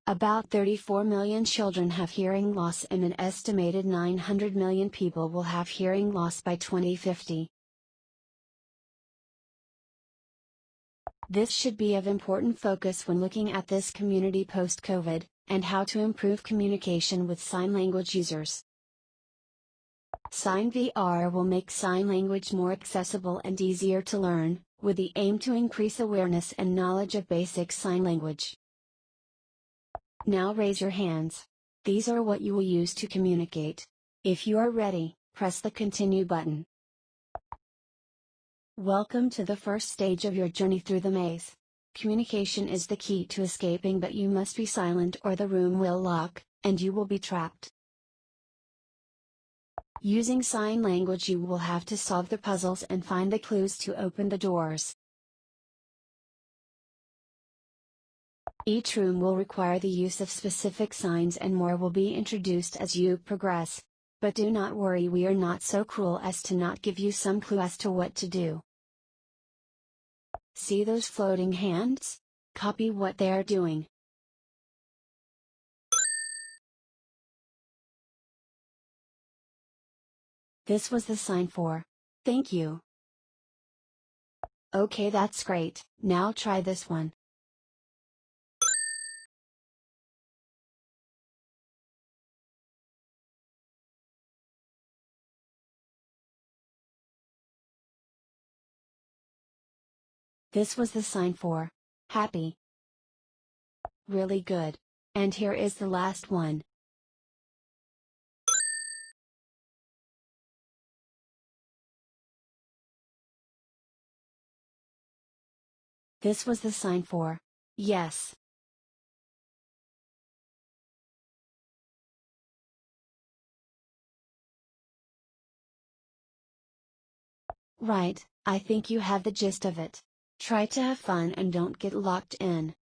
About 34 million children have hearing loss and an estimated 900 million people will have hearing loss by 2050. This should be of important focus when looking at this community post-COVID, and how to improve communication with sign language users. SignVR will make sign language more accessible and easier to learn, with the aim to increase awareness and knowledge of basic sign language. Now raise your hands. These are what you will use to communicate. If you are ready, press the continue button. Welcome to the first stage of your journey through the maze. Communication is the key to escaping, but you must be silent or the room will lock, and you will be trapped. Using sign language, you will have to solve the puzzles and find the clues to open the doors. Each room will require the use of specific signs, and more will be introduced as you progress. But do not worry, we are not so cruel as to not give you some clue as to what to do. See those floating hands? Copy what they are doing. This was the sign for thank you. Okay, that's great. Now try this one. This was the sign for happy. Really good. And here is the last one. This was the sign for yes. Right, I think you have the gist of it. Try to have fun and don't get locked in.